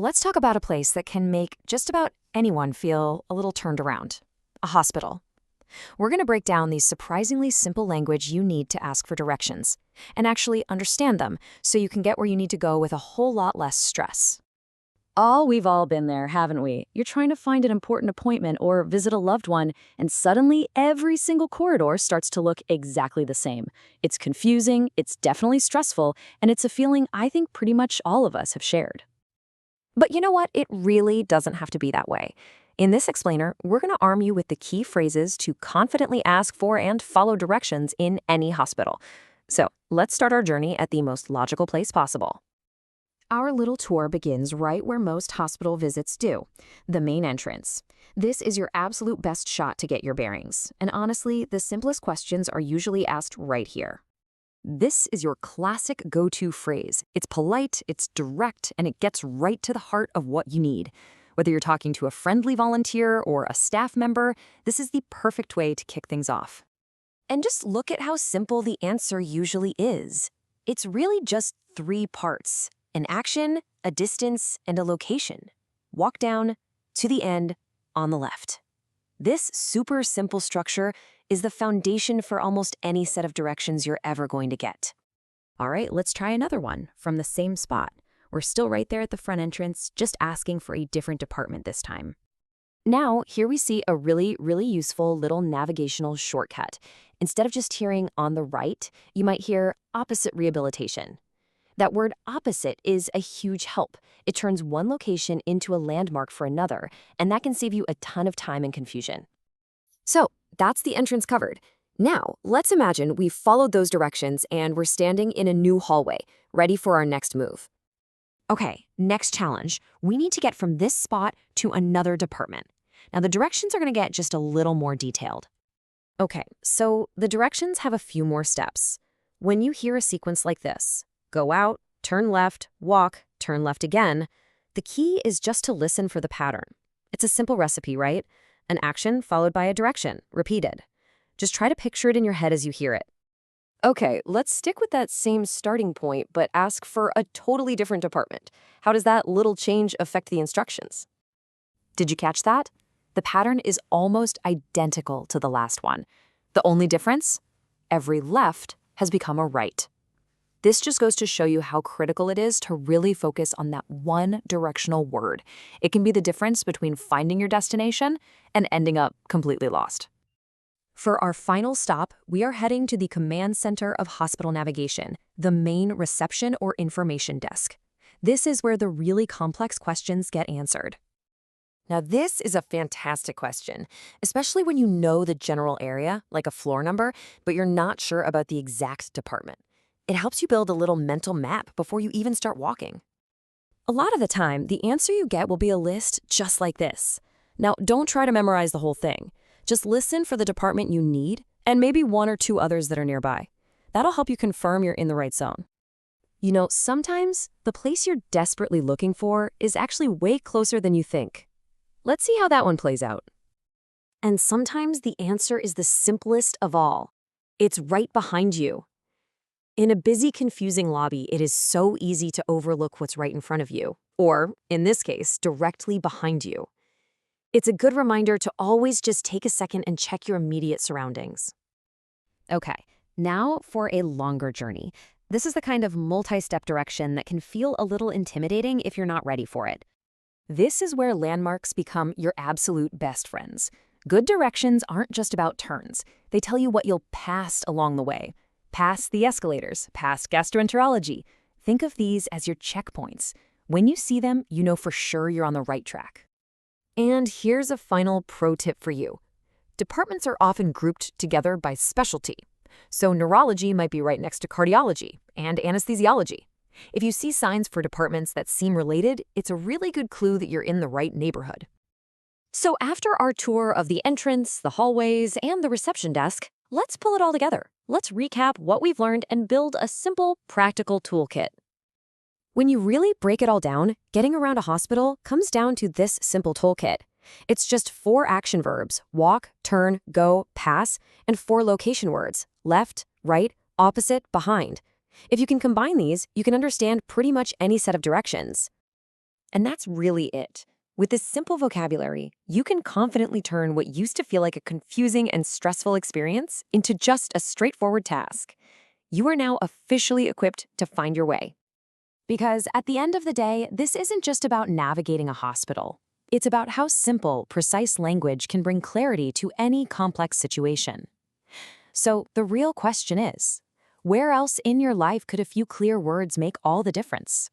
let's talk about a place that can make just about anyone feel a little turned around: a hospital. We're going to break down the surprisingly simple language you need to ask for directions and actually understand them so you can get where you need to go with a whole lot less stress. We've all been there, haven't we? You're trying to find an important appointment or visit a loved one, and suddenly every single corridor starts to look exactly the same. It's confusing, it's definitely stressful, and it's a feeling I think pretty much all of us have shared. But you know what? It really doesn't have to be that way. In this explainer, we're going to arm you with the key phrases to confidently ask for and follow directions in any hospital. So let's start our journey at the most logical place possible. Our little tour begins right where most hospital visits do, the main entrance. This is your absolute best shot to get your bearings, and honestly, the simplest questions are usually asked right here. This is your classic go-to phrase. It's polite, it's direct, and it gets right to the heart of what you need. Whether you're talking to a friendly volunteer or a staff member, this is the perfect way to kick things off. And just look at how simple the answer usually is. It's really just 3 parts: an action, a distance, and a location. Walk down, to the end, on the left. This super simple structure is the foundation for almost any set of directions you're ever going to get. All right, let's try another one from the same spot. We're still right there at the front entrance, just asking for a different department this time. Now, here we see a really useful little navigational shortcut. Instead of just hearing on the right, you might hear opposite rehabilitation. That word opposite is a huge help. It turns one location into a landmark for another, and that can save you a ton of time and confusion. So, that's the entrance covered. Now, let's imagine we've followed those directions and we're standing in a new hallway, ready for our next move. Okay, next challenge. We need to get from this spot to another department. Now, the directions are going to get just a little more detailed. Okay, so the directions have a few more steps. When you hear a sequence like this, go out, turn left, walk, turn left again, the key is just to listen for the pattern. It's a simple recipe, right? An action followed by a direction, repeated. Just try to picture it in your head as you hear it. Okay, let's stick with that same starting point, but ask for a totally different department. How does that little change affect the instructions? Did you catch that? The pattern is almost identical to the last one. The only difference? Every left has become a right. This just goes to show you how critical it is to really focus on that one directional word. It can be the difference between finding your destination and ending up completely lost. For our final stop, we are heading to the Command Center of Hospital Navigation, the main reception or information desk. This is where the really complex questions get answered. Now, this is a fantastic question, especially when you know the general area, like a floor number, but you're not sure about the exact department. It helps you build a little mental map before you even start walking. A lot of the time, the answer you get will be a list just like this. Now, don't try to memorize the whole thing. Just listen for the department you need and maybe 1 or 2 others that are nearby. That'll help you confirm you're in the right zone. You know, sometimes the place you're desperately looking for is actually way closer than you think. Let's see how that one plays out. And sometimes the answer is the simplest of all. It's right behind you. In a busy, confusing lobby, it is so easy to overlook what's right in front of you, or, in this case, directly behind you. It's a good reminder to always just take a second and check your immediate surroundings. Okay, now for a longer journey. This is the kind of multi-step direction that can feel a little intimidating if you're not ready for it. This is where landmarks become your absolute best friends. Good directions aren't just about turns. They tell you what you'll pass along the way. Past the escalators, past gastroenterology. Think of these as your checkpoints. When you see them, you know for sure you're on the right track. And here's a final pro tip for you. Departments are often grouped together by specialty. So neurology might be right next to cardiology and anesthesiology. If you see signs for departments that seem related, it's a really good clue that you're in the right neighborhood. So after our tour of the entrance, the hallways, and the reception desk, let's pull it all together. Let's recap what we've learned and build a simple, practical toolkit. When you really break it all down, getting around a hospital comes down to this simple toolkit. It's just 4 action verbs: walk, turn, go, pass, and 4 location words: left, right, opposite, behind. If you can combine these, you can understand pretty much any set of directions. And that's really it. With this simple vocabulary, you can confidently turn what used to feel like a confusing and stressful experience into just a straightforward task. You are now officially equipped to find your way. Because at the end of the day, this isn't just about navigating a hospital. It's about how simple, precise language can bring clarity to any complex situation. So the real question is, where else in your life could a few clear words make all the difference?